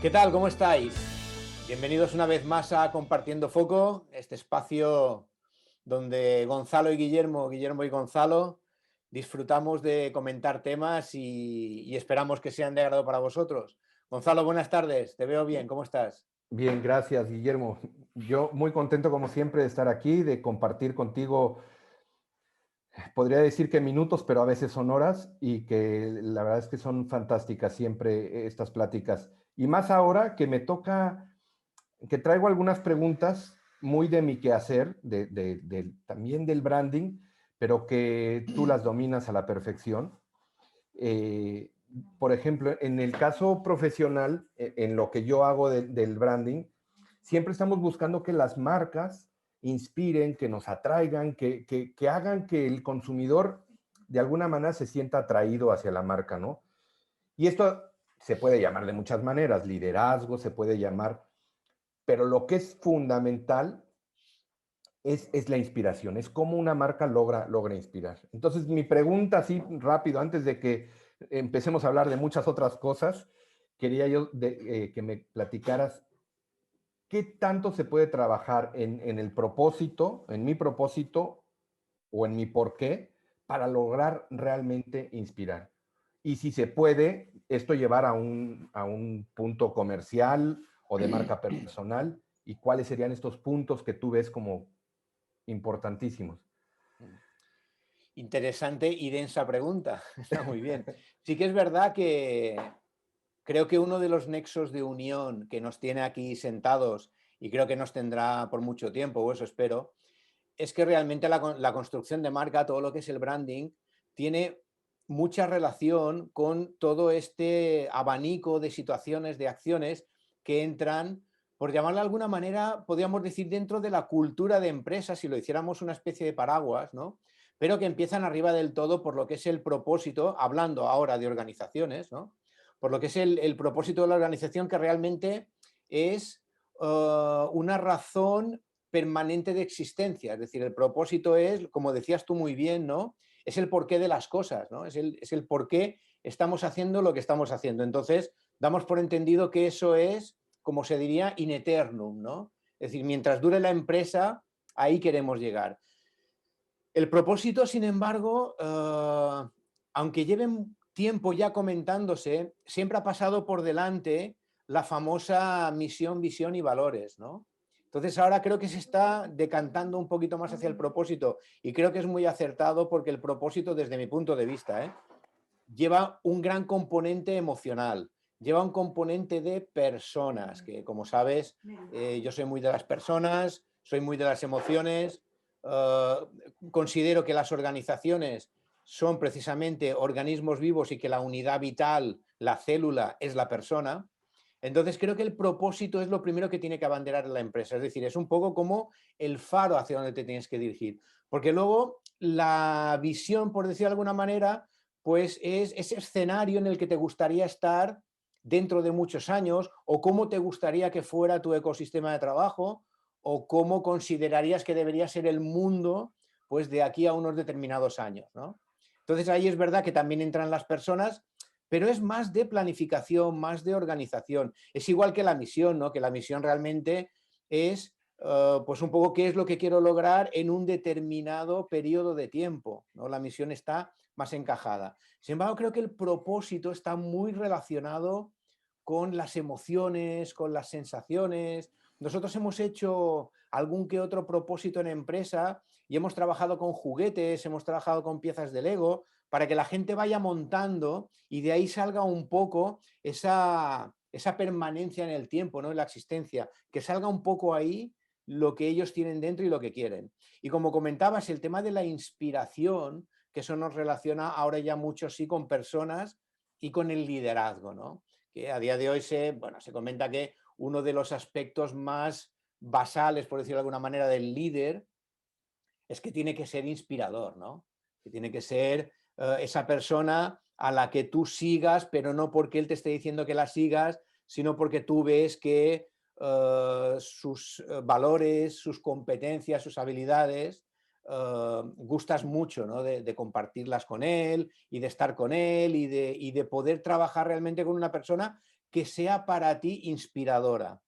¿Qué tal? ¿Cómo estáis? Bienvenidos una vez más a Compartiendo Foco, este espacio donde Gonzalo y Guillermo, Guillermo y Gonzalo, disfrutamos de comentar temas y esperamos que sean de agrado para vosotros. Gonzalo, buenas tardes, te veo bien, ¿cómo estás? Bien, gracias, Guillermo. Yo muy contento, como siempre, de estar aquí, de compartir contigo, podría decir que minutos, pero a veces son horas, y que la verdad es que son fantásticas siempre estas pláticas. Y más ahora que me toca, que traigo algunas preguntas muy de mi quehacer, también del branding, pero que tú las dominas a la perfección. Eh, por ejemplo, en el caso profesional, en lo que yo hago del branding, siempre estamos buscando que las marcas inspiren, que nos atraigan, que hagan que el consumidor de alguna manera se sienta atraído hacia la marca, ¿no? Y esto se puede llamar de muchas maneras, liderazgo, se puede llamar, pero lo que es fundamental es la inspiración, es cómo una marca logra inspirar. Entonces, mi pregunta así rápido, antes de que empecemos a hablar de muchas otras cosas, quería yo que me platicaras qué tanto se puede trabajar en el propósito, en mi propósito o en mi porqué, para lograr realmente inspirar. Y si se puede esto llevar a un punto comercial o de marca personal, y cuáles serían estos puntos que tú ves como importantísimos. Interesante y densa pregunta, está muy bien. Sí que es verdad que creo que uno de los nexos de unión que nos tiene aquí sentados y creo que nos tendrá por mucho tiempo, o eso espero, es que realmente la construcción de marca, todo lo que es el branding, tiene mucha relación con todo este abanico de situaciones, de acciones que entran, por llamarlo de alguna manera, podríamos decir, dentro de la cultura de empresas, si lo hiciéramos una especie de paraguas, ¿no? Pero que empiezan arriba del todo por lo que es el propósito, hablando ahora de organizaciones, ¿no? Por lo que es el propósito de la organización, que realmente es una razón permanente de existencia. Es decir, el propósito es, como decías tú muy bien, ¿no? Es el porqué de las cosas, ¿no? Es el por qué estamos haciendo lo que estamos haciendo. Entonces, damos por entendido que eso es, como se diría, in eternum, ¿no? Es decir, mientras dure la empresa, ahí queremos llegar. El propósito, sin embargo, aunque lleven tiempo ya comentándose, siempre ha pasado por delante la famosa misión, visión y valores, ¿no? Entonces ahora creo que se está decantando un poquito más hacia el propósito y creo que es muy acertado porque el propósito, desde mi punto de vista, lleva un gran componente emocional, lleva un componente de personas, que como sabes, yo soy muy de las personas, soy muy de las emociones, uh, considero que las organizaciones son precisamente organismos vivos y que la unidad vital, la célula, es la persona. Entonces creo que el propósito es lo primero que tiene que abanderar la empresa, es decir, es un poco como el faro hacia donde te tienes que dirigir, porque luego la visión, por decir de alguna manera, pues es ese escenario en el que te gustaría estar dentro de muchos años, o cómo te gustaría que fuera tu ecosistema de trabajo, o cómo considerarías que debería ser el mundo pues de aquí a unos determinados años, ¿no? Entonces ahí es verdad que también entran las personas, pero es más de planificación, más de organización. Es igual que la misión, ¿no? Que la misión realmente es pues un poco qué es lo que quiero lograr en un determinado periodo de tiempo, ¿no? La misión está más encajada. Sin embargo, creo que el propósito está muy relacionado con las emociones, con las sensaciones. Nosotros hemos hecho algún que otro propósito en empresa y hemos trabajado con juguetes, hemos trabajado con piezas de Lego para que la gente vaya montando y de ahí salga un poco esa permanencia en el tiempo, ¿no? En la existencia, que salga un poco ahí lo que ellos tienen dentro y lo que quieren. Y como comentabas, el tema de la inspiración, que eso nos relaciona ahora ya mucho sí con personas y con el liderazgo, ¿no? Que a día de hoy se comenta que uno de los aspectos más basales, por decirlo de alguna manera, del líder es que tiene que ser inspirador, ¿no? Que tiene que ser esa persona a la que tú sigas, pero no porque él te esté diciendo que la sigas, sino porque tú ves que sus valores, sus competencias, sus habilidades, gustas mucho, ¿no? De compartirlas con él y de estar con él y de poder trabajar realmente con una persona que sea para ti inspiradora.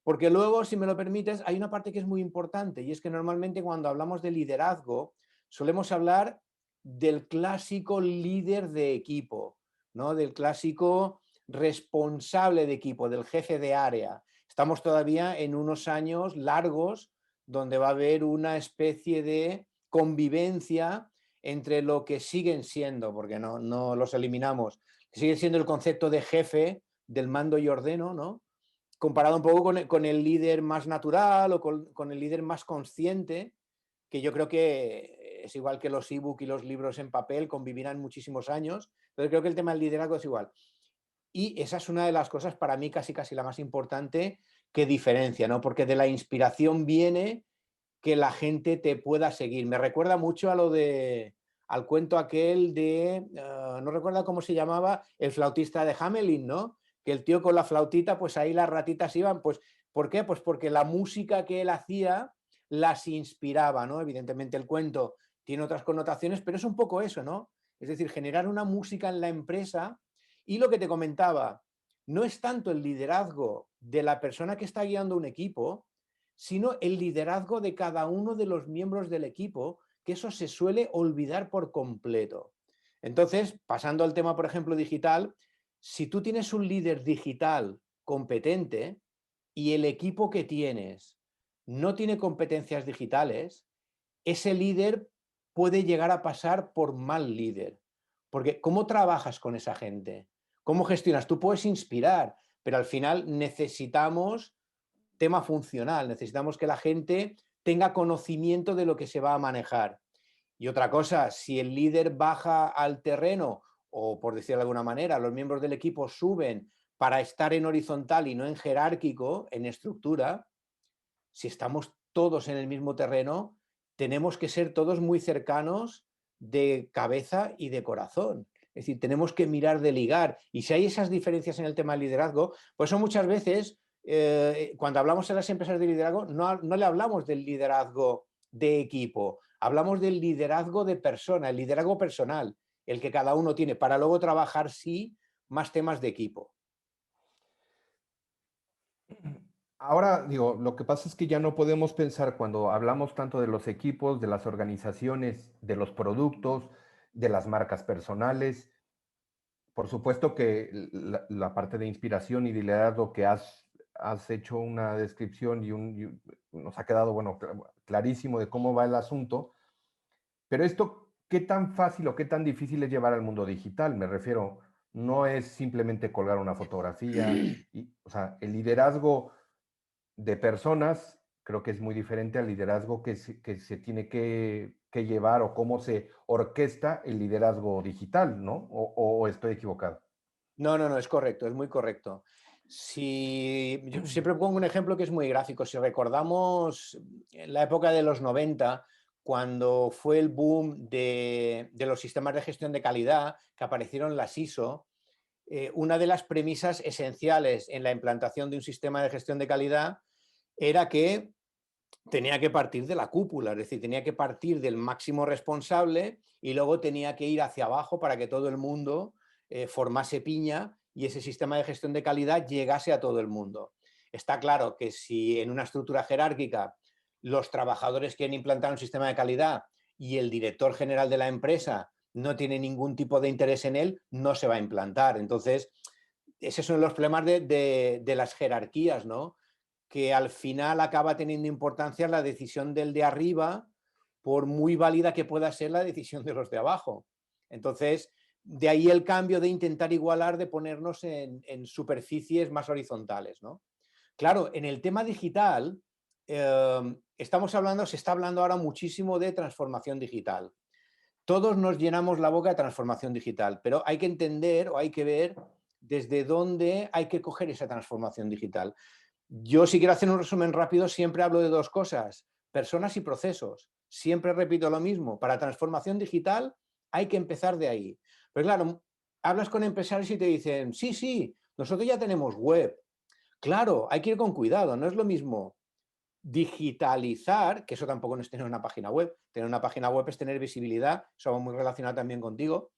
Porque luego, si me lo permites, hay una parte que es muy importante y es que normalmente cuando hablamos de liderazgo solemos hablar del clásico líder de equipo, ¿no? Del clásico responsable de equipo, del jefe de área. Estamos todavía en unos años largos donde va a haber una especie de convivencia entre lo que siguen siendo, porque no los eliminamos, sigue siendo el concepto de jefe, del mando y ordeno, ¿no? Comparado un poco con el líder más natural o con el líder más consciente, que yo creo que es igual que los ebook y los libros en papel, convivirán muchísimos años, pero creo que el tema del liderazgo es igual. Y esa es una de las cosas para mí casi la más importante que diferencia, ¿no? Porque de la inspiración viene que la gente te pueda seguir. Me recuerda mucho al cuento aquel de, no recuerdo cómo se llamaba, el flautista de Hamelin, ¿no? Que el tío con la flautita, pues ahí las ratitas iban, pues, ¿por qué? Pues porque la música que él hacía las inspiraba, ¿no? Evidentemente el cuento tiene otras connotaciones, pero es un poco eso, ¿no? Es decir, generar una música en la empresa y lo que te comentaba, no es tanto el liderazgo de la persona que está guiando un equipo, sino el liderazgo de cada uno de los miembros del equipo, que eso se suele olvidar por completo. Entonces, pasando al tema, por ejemplo, digital, si tú tienes un líder digital competente y el equipo que tienes no tiene competencias digitales, ese líder puede llegar a pasar por mal líder. Porque ¿cómo trabajas con esa gente? ¿Cómo gestionas? Tú puedes inspirar, pero al final necesitamos tema funcional, necesitamos que la gente tenga conocimiento de lo que se va a manejar. Y otra cosa, si el líder baja al terreno, o por decirlo de alguna manera, los miembros del equipo suben para estar en horizontal y no en jerárquico, en estructura, si estamos todos en el mismo terreno, tenemos que ser todos muy cercanos de cabeza y de corazón. Es decir, tenemos que mirar de ligar. Y si hay esas diferencias en el tema del liderazgo, pues son muchas veces, cuando hablamos en las empresas de liderazgo, no le hablamos del liderazgo de equipo, hablamos del liderazgo de persona, el liderazgo personal, el que cada uno tiene, para luego trabajar, sí, más temas de equipo. Ahora, digo, lo que pasa es que ya no podemos pensar cuando hablamos tanto de los equipos, de las organizaciones, de los productos, de las marcas personales. Por supuesto que la parte de inspiración y de liderazgo que has hecho una descripción nos ha quedado, bueno, clarísimo de cómo va el asunto. Pero esto, ¿qué tan fácil o qué tan difícil es llevar al mundo digital? Me refiero, no es simplemente colgar una fotografía. O sea, el liderazgo de personas creo que es muy diferente al liderazgo que se tiene que llevar o cómo se orquesta el liderazgo digital, ¿no? O estoy equivocado. No, es correcto, es muy correcto. Si, yo siempre pongo un ejemplo que es muy gráfico. Si recordamos en la época de los 90, cuando fue el boom de los sistemas de gestión de calidad, que aparecieron las ISO, una de las premisas esenciales en la implantación de un sistema de gestión de calidad era que tenía que partir de la cúpula, es decir, tenía que partir del máximo responsable y luego tenía que ir hacia abajo para que todo el mundo formase piña y ese sistema de gestión de calidad llegase a todo el mundo. Está claro que si en una estructura jerárquica los trabajadores quieren implantar un sistema de calidad y el director general de la empresa no tiene ningún tipo de interés en él, no se va a implantar. Entonces, esos son los problemas de las jerarquías, ¿no? Que al final acaba teniendo importancia la decisión del de arriba, por muy válida que pueda ser la decisión de los de abajo. Entonces, de ahí el cambio de intentar igualar, de ponernos en superficies más horizontales, ¿no? Claro, en el tema digital, se está hablando ahora muchísimo de transformación digital. Todos nos llenamos la boca de transformación digital, pero hay que entender o hay que ver desde dónde hay que coger esa transformación digital. Yo, si quiero hacer un resumen rápido, siempre hablo de dos cosas: personas y procesos. Siempre repito lo mismo. Para transformación digital hay que empezar de ahí. Pero claro, hablas con empresarios y te dicen, sí, sí, nosotros ya tenemos web. Claro, hay que ir con cuidado. No es lo mismo digitalizar, que eso tampoco no es tener una página web. Tener una página web es tener visibilidad. Eso va muy relacionado también contigo.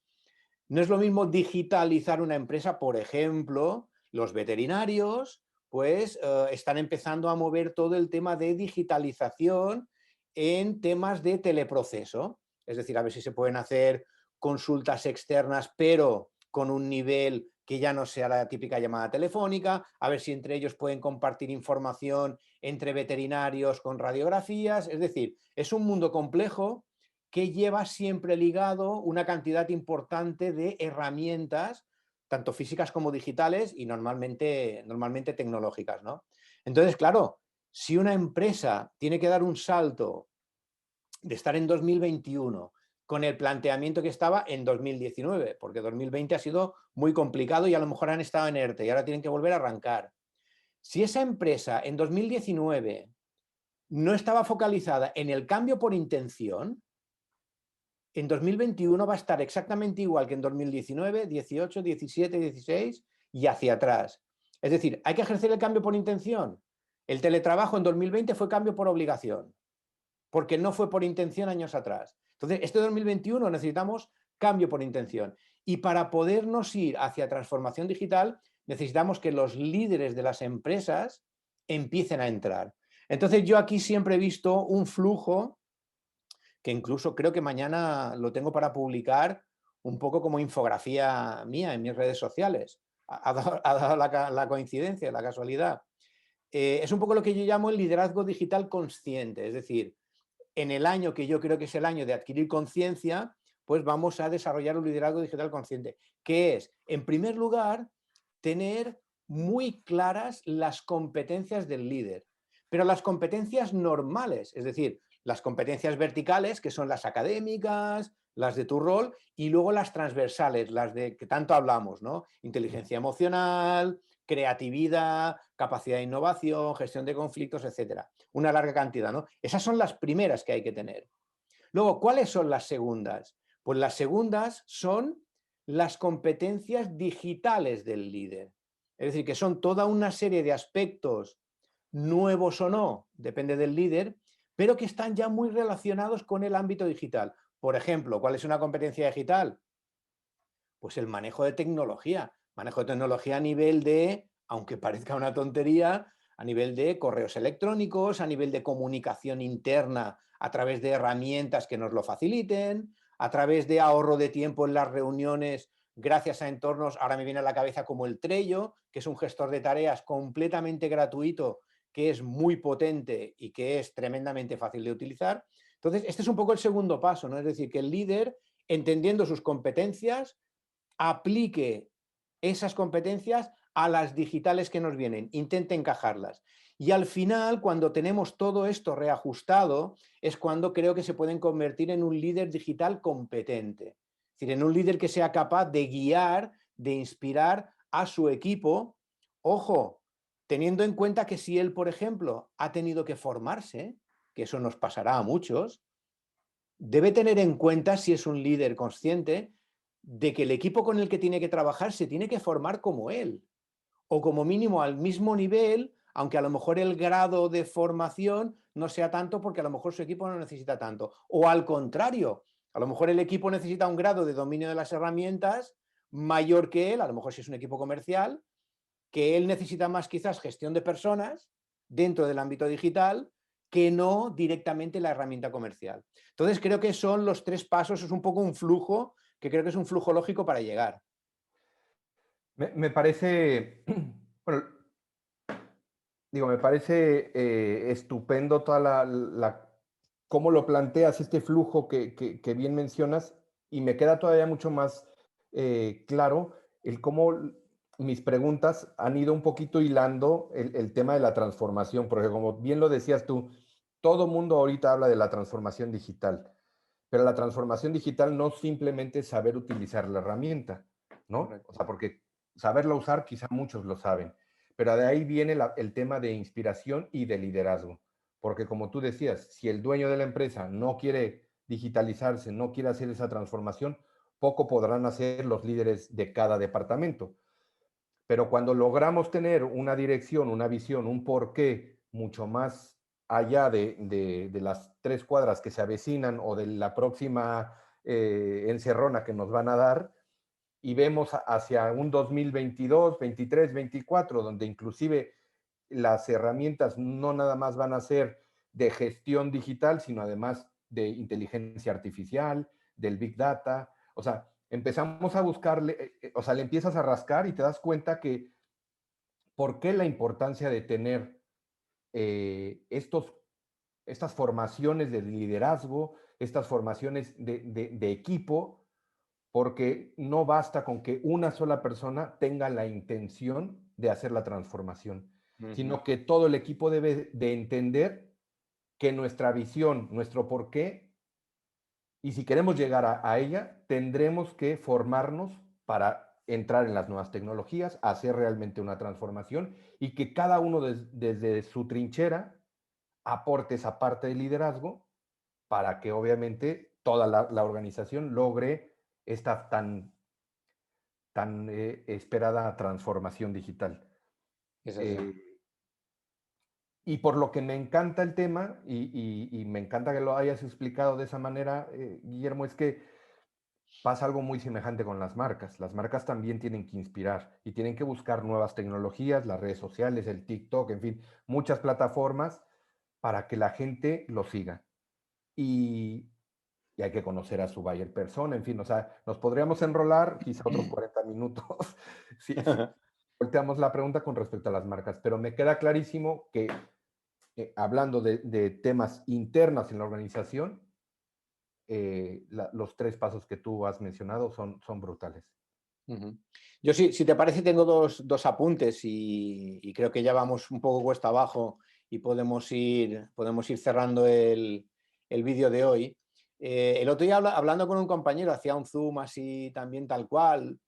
No es lo mismo digitalizar una empresa, por ejemplo, los veterinarios pues están empezando a mover todo el tema de digitalización en temas de teleproceso. Es decir, a ver si se pueden hacer consultas externas, pero con un nivel que ya no sea la típica llamada telefónica, a ver si entre ellos pueden compartir información entre veterinarios con radiografías. Es decir, es un mundo complejo que lleva siempre ligado una cantidad importante de herramientas, tanto físicas como digitales y normalmente tecnológicas, ¿no? Entonces, claro, si una empresa tiene que dar un salto de estar en 2021 con el planteamiento que estaba en 2019, porque 2020 ha sido muy complicado y a lo mejor han estado en ERTE y ahora tienen que volver a arrancar. Si esa empresa en 2019 no estaba focalizada en el cambio por intención, en 2021 va a estar exactamente igual que en 2019, 18, 17, 16 y hacia atrás. Es decir, hay que ejercer el cambio por intención. El teletrabajo en 2020 fue cambio por obligación, porque no fue por intención años atrás. Entonces, este 2021 necesitamos cambio por intención. Y para podernos ir hacia transformación digital, necesitamos que los líderes de las empresas empiecen a entrar. Entonces, yo aquí siempre he visto un flujo que incluso creo que mañana lo tengo para publicar un poco como infografía mía en mis redes sociales. Ha dado la coincidencia, la casualidad. Es un poco lo que yo llamo el liderazgo digital consciente, es decir, en el año que yo creo que es el año de adquirir conciencia, pues vamos a desarrollar un liderazgo digital consciente, que es, en primer lugar, tener muy claras las competencias del líder, pero las competencias normales, es decir, las competencias verticales, que son las académicas, las de tu rol, y luego las transversales, las de que tanto hablamos, ¿no? Inteligencia emocional, creatividad, capacidad de innovación, gestión de conflictos, etcétera. Una larga cantidad, ¿no? Esas son las primeras que hay que tener. Luego, ¿cuáles son las segundas? Pues las segundas son las competencias digitales del líder. Es decir, que son toda una serie de aspectos nuevos o no, depende del líder, pero que están ya muy relacionados con el ámbito digital. Por ejemplo, ¿cuál es una competencia digital? Pues el manejo de tecnología a nivel de, aunque parezca una tontería, a nivel de correos electrónicos, a nivel de comunicación interna a través de herramientas que nos lo faciliten, a través de ahorro de tiempo en las reuniones gracias a entornos, ahora me viene a la cabeza como el Trello, que es un gestor de tareas completamente gratuito, que es muy potente y que es tremendamente fácil de utilizar. Entonces, este es un poco el segundo paso, ¿no? Es decir, que el líder, entendiendo sus competencias, aplique esas competencias a las digitales que nos vienen, intente encajarlas. Y al final, cuando tenemos todo esto reajustado, es cuando creo que se pueden convertir en un líder digital competente. Es decir, en un líder que sea capaz de guiar, de inspirar a su equipo. Ojo, teniendo en cuenta que si él, por ejemplo, ha tenido que formarse, que eso nos pasará a muchos, debe tener en cuenta, si es un líder consciente, de que el equipo con el que tiene que trabajar se tiene que formar como él, o como mínimo al mismo nivel, aunque a lo mejor el grado de formación no sea tanto porque a lo mejor su equipo no necesita tanto. O al contrario, a lo mejor el equipo necesita un grado de dominio de las herramientas mayor que él, a lo mejor si es un equipo comercial, que él necesita más quizás gestión de personas dentro del ámbito digital que no directamente la herramienta comercial. Entonces creo que son los tres pasos, es un poco un flujo, que creo que es un flujo lógico para llegar. Me parece, bueno, digo, me parece estupendo toda cómo lo planteas, este flujo que bien mencionas, y me queda todavía mucho más claro el cómo mis preguntas han ido un poquito hilando el tema de la transformación, porque como bien lo decías tú, todo mundo ahorita habla de la transformación digital, pero la transformación digital no simplemente es saber utilizar la herramienta, ¿no? O Correcto. sea, porque saberla usar quizá muchos lo saben, pero de ahí viene el tema de inspiración y de liderazgo, porque como tú decías, si el dueño de la empresa no quiere digitalizarse, no quiere hacer esa transformación, poco podrán hacer los líderes de cada departamento. Pero cuando logramos tener una dirección, una visión, un porqué mucho más allá de las 3 cuadras que se avecinan o de la próxima encerrona que nos van a dar, y vemos hacia un 2022, 23, 24, donde inclusive las herramientas no nada más van a ser de gestión digital, sino además de inteligencia artificial, del Big Data. O sea, empezamos a buscarle, o sea, le empiezas a rascar y te das cuenta que por qué la importancia de tener estas formaciones de liderazgo, estas formaciones de equipo, porque no basta con que una sola persona tenga la intención de hacer la transformación, sino que todo el equipo debe de entender que nuestra visión, nuestro porqué, y si queremos llegar a ella, tendremos que formarnos para entrar en las nuevas tecnologías, hacer realmente una transformación y que cada uno desde su trinchera aporte esa parte de liderazgo para que obviamente toda la organización logre esta tan esperada transformación digital. Es así. Y por lo que me encanta el tema, y me encanta que lo hayas explicado de esa manera, Guillermo, es que pasa algo muy semejante con las marcas. Las marcas también tienen que inspirar y tienen que buscar nuevas tecnologías, las redes sociales, el TikTok, en fin, muchas plataformas para que la gente lo siga. Y, y hay que conocer a su buyer persona, en fin, o sea, nos podríamos enrolar quizá otros 40 minutos si volteamos la pregunta con respecto a las marcas, pero me queda clarísimo que hablando de temas internos en la organización, los 3 pasos que tú has mencionado son brutales. Yo sí, si te parece, tengo dos apuntes y creo que ya vamos un poco cuesta abajo y podemos ir cerrando el vídeo de hoy. El otro día hablando con un compañero, hacía un Zoom así también tal cual,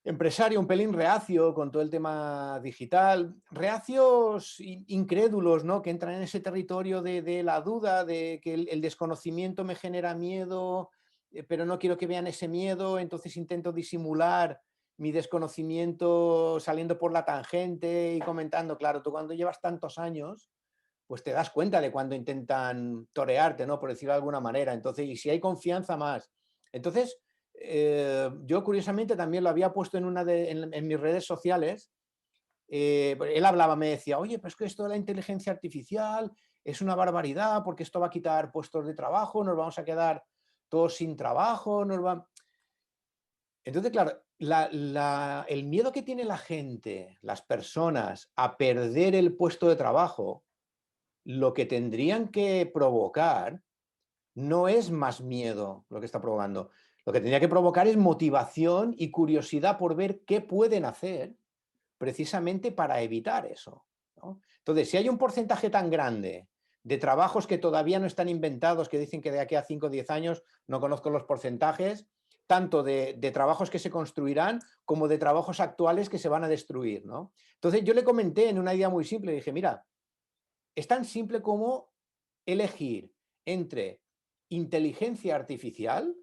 empresario un pelín reacio con todo el tema digital, reacios incrédulos, ¿no? Que entran en ese territorio de la duda, de que el desconocimiento me genera miedo, pero no quiero que vean ese miedo, entonces intento disimular mi desconocimiento saliendo por la tangente y comentando. Claro, tú cuando llevas tantos años, pues te das cuenta de cuando intentan torearte, ¿no? Por decirlo de alguna manera. Entonces, y si hay confianza más. Entonces, yo curiosamente también lo había puesto en mis redes sociales. Él hablaba, me decía, oye, pero es que esto de la inteligencia artificial es una barbaridad porque esto va a quitar puestos de trabajo, nos vamos a quedar todos sin trabajo, Entonces, claro, el miedo que tiene la gente, las personas, a perder el puesto de trabajo, lo que tendrían que provocar no es más miedo lo que está provocando. Lo que tendría que provocar es motivación y curiosidad por ver qué pueden hacer precisamente para evitar eso, ¿no? Entonces, si hay un porcentaje tan grande de trabajos que todavía no están inventados, que dicen que de aquí a 5 o 10 años, no conozco los porcentajes, tanto de trabajos que se construirán como de trabajos actuales que se van a destruir, ¿no? Entonces, yo le comenté en una idea muy simple, dije, mira, es tan simple como elegir entre inteligencia artificial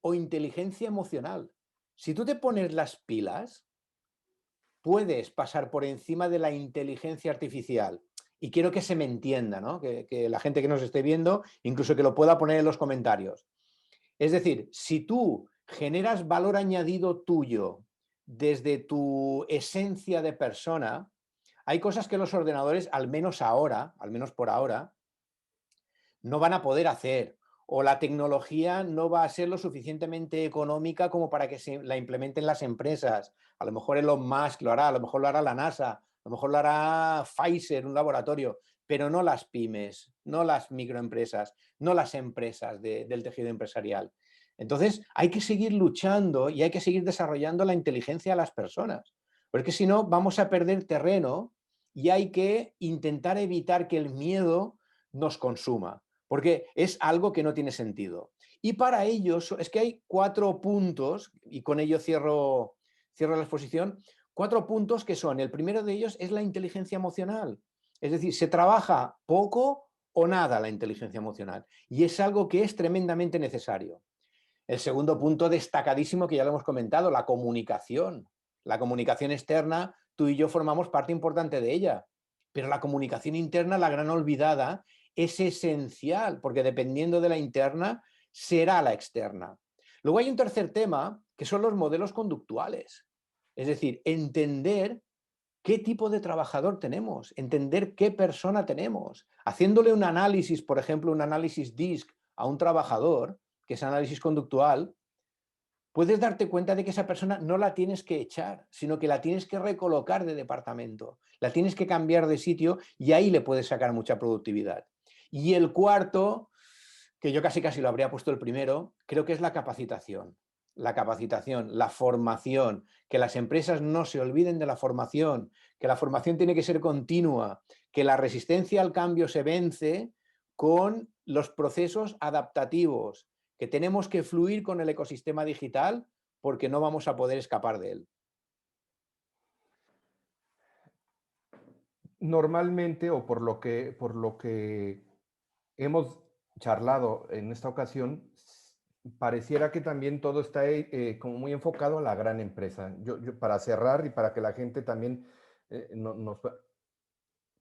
o inteligencia emocional. Si tú te pones las pilas, puedes pasar por encima de la inteligencia artificial. Y quiero que se me entienda, ¿no? Que la gente que nos esté viendo, incluso que lo pueda poner en los comentarios. Es decir, si tú generas valor añadido tuyo desde tu esencia de persona, hay cosas que los ordenadores, al menos ahora, al menos por ahora, no van a poder hacer, o la tecnología no va a ser lo suficientemente económica como para que se la implementen las empresas. A lo mejor Elon Musk lo hará, a lo mejor lo hará la NASA, a lo mejor lo hará Pfizer, un laboratorio, pero no las pymes, no las microempresas, no las empresas del tejido empresarial. Entonces, hay que seguir luchando y hay que seguir desarrollando la inteligencia de las personas, porque si no, vamos a perder terreno y hay que intentar evitar que el miedo nos consuma, porque es algo que no tiene sentido. Y para ello, es que hay 4 puntos, y con ello cierro la exposición, 4 puntos que son, el primero de ellos es la inteligencia emocional. Es decir, se trabaja poco o nada la inteligencia emocional, y es algo que es tremendamente necesario. El segundo punto destacadísimo, que ya lo hemos comentado, la comunicación. La comunicación externa, tú y yo formamos parte importante de ella, pero la comunicación interna, la gran olvidada, es esencial, porque dependiendo de la interna, será la externa. Luego hay un tercer tema, que son los modelos conductuales. Es decir, entender qué tipo de trabajador tenemos, entender qué persona tenemos. Haciéndole un análisis, por ejemplo, un análisis DISC a un trabajador, que es análisis conductual, puedes darte cuenta de que esa persona no la tienes que echar, sino que la tienes que recolocar de departamento, la tienes que cambiar de sitio y ahí le puedes sacar mucha productividad. Y el cuarto, que yo casi lo habría puesto el primero, creo que es la capacitación. La capacitación, la formación, que las empresas no se olviden de la formación, que la formación tiene que ser continua, que la resistencia al cambio se vence con los procesos adaptativos, que tenemos que fluir con el ecosistema digital porque no vamos a poder escapar de él. Normalmente, o por lo que hemos charlado en esta ocasión, pareciera que también todo está como muy enfocado a la gran empresa. Para cerrar y para que la gente también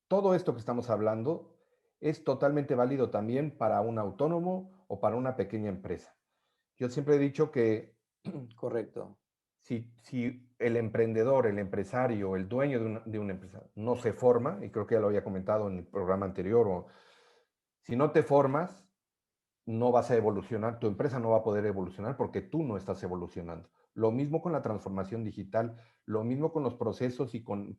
todo esto que estamos hablando es totalmente válido también para un autónomo o para una pequeña empresa. Yo siempre he dicho que Correcto. si el emprendedor, el empresario, el dueño de una empresa no se forma, y creo que ya lo había comentado en el programa anterior, o si no te formas, no vas a evolucionar, tu empresa no va a poder evolucionar porque tú no estás evolucionando. Lo mismo con la transformación digital, lo mismo con los procesos y con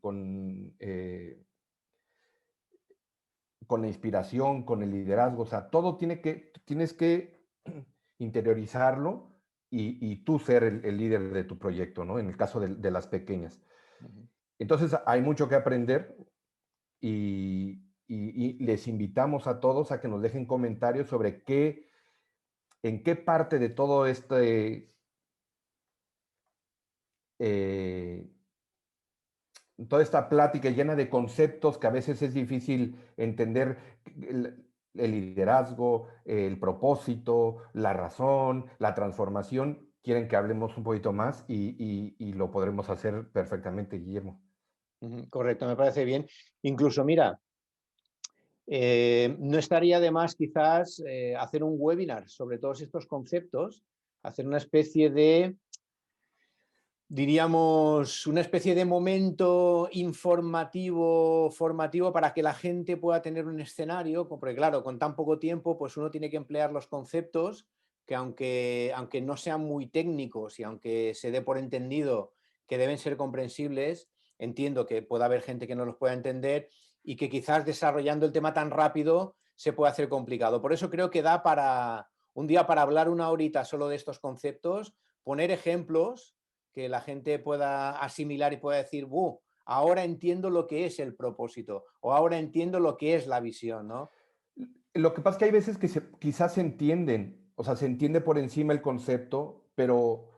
la inspiración, con el liderazgo, o sea, todo tienes que interiorizarlo y tú ser el líder de tu proyecto, ¿no? En el caso de las pequeñas. Entonces, hay mucho que aprender y les invitamos a todos a que nos dejen comentarios sobre en qué parte de todo eh, toda esta plática llena de conceptos que a veces es difícil entender el liderazgo, el propósito, la razón, la transformación. Quieren que hablemos un poquito más y lo podremos hacer perfectamente, Guillermo. Correcto, me parece bien. Incluso, mira, no estaría de más quizás hacer un webinar sobre todos estos conceptos, hacer una especie de, diríamos, una especie de momento informativo, formativo para que la gente pueda tener un escenario, porque claro, con tan poco tiempo, pues uno tiene que emplear los conceptos que aunque no sean muy técnicos y aunque se dé por entendido que deben ser comprensibles, entiendo que pueda haber gente que no los pueda entender y que quizás desarrollando el tema tan rápido se puede hacer complicado. Por eso creo que da para un día para hablar una horita solo de estos conceptos, poner ejemplos que la gente pueda asimilar y pueda decir, ahora entiendo lo que es el propósito o ahora entiendo lo que es la visión, ¿no? Lo que pasa es que hay veces que quizás se entienden, o sea, se entiende por encima el concepto, pero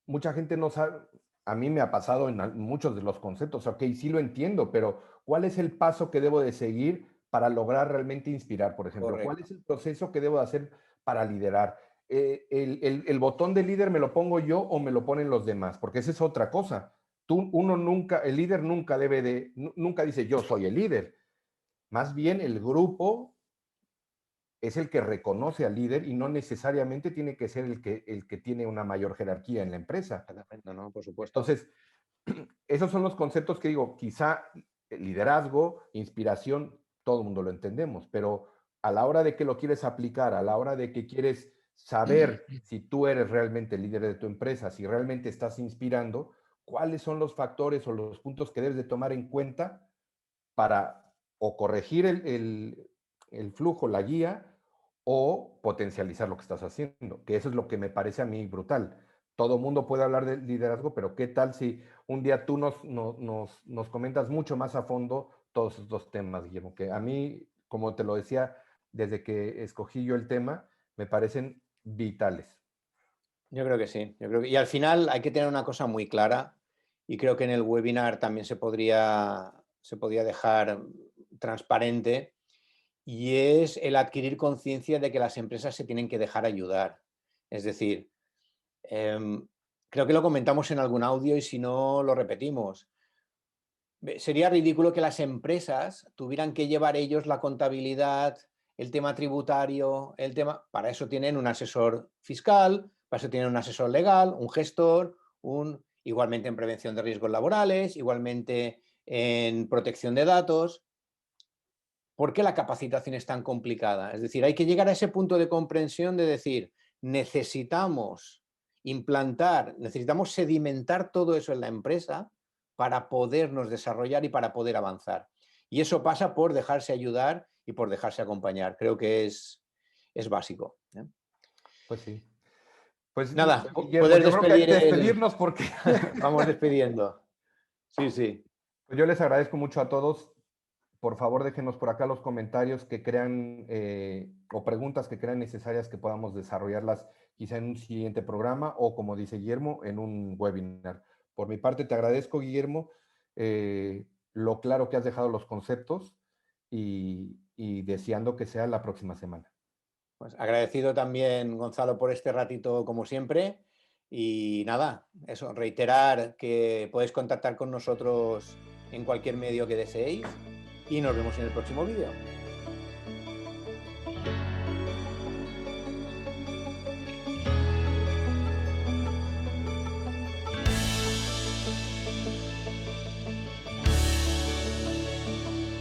mucha gente no sabe. A mí me ha pasado en muchos de los conceptos, ok, sí lo entiendo, pero ¿cuál es el paso que debo de seguir para lograr realmente inspirar, por ejemplo? ¿Cuál Correcto. es el proceso que debo de hacer para liderar? El botón de líder me lo pongo yo o me lo ponen los demás, porque esa es otra cosa. Uno nunca, el líder nunca nunca dice yo soy el líder. Más bien el grupo es el que reconoce al líder y no necesariamente tiene que ser el que tiene una mayor jerarquía en la empresa. Exactamente, ¿no? Por supuesto. Entonces, esos son los conceptos que digo, quizá liderazgo, inspiración, todo el mundo lo entendemos, pero a la hora de que lo quieres aplicar, a la hora de que quieres saber si tú eres realmente el líder de tu empresa, si realmente estás inspirando, cuáles son los factores o los puntos que debes de tomar en cuenta para o corregir el flujo, la guía, o potencializar lo que estás haciendo, que eso es lo que me parece a mí brutal. Todo mundo puede hablar de liderazgo, pero ¿qué tal si un día tú nos comentas mucho más a fondo todos estos temas, Guillermo? Que a mí, como te lo decía, desde que escogí yo el tema, me parecen vitales. Yo creo que sí. Y al final hay que tener una cosa muy clara y creo que en el webinar también se podría dejar transparente y es el adquirir conciencia de que las empresas se tienen que dejar ayudar. Es decir, creo que lo comentamos en algún audio y si no lo repetimos. Sería ridículo que las empresas tuvieran que llevar ellos la contabilidad, el tema tributario, el tema. Para eso tienen un asesor fiscal, Para eso tienen un asesor legal, un gestor, igualmente en prevención de riesgos laborales, igualmente en protección de datos. ¿Por qué la capacitación es tan complicada? Es decir, hay que llegar a ese punto de comprensión de decir, necesitamos implantar, necesitamos sedimentar todo eso en la empresa para podernos desarrollar y para poder avanzar. Y eso pasa por dejarse ayudar y por dejarse acompañar. Creo que es básico, ¿eh? Pues sí. Pues Nada, Guillermo, poder yo creo que hay despedir que el... despedirnos porque Vamos despidiendo. Sí, sí. pues yo les agradezco mucho a todos. Por favor, déjenos por acá los comentarios que crean o preguntas que crean necesarias que podamos desarrollarlas quizá en un siguiente programa o, como dice Guillermo, en un webinar. Por mi parte, te agradezco, Guillermo, lo claro que has dejado los conceptos y deseando que sea la próxima semana. Pues agradecido también, Gonzalo, por este ratito como siempre. Y nada, eso, reiterar que podéis contactar con nosotros en cualquier medio que deseéis y nos vemos en el próximo vídeo.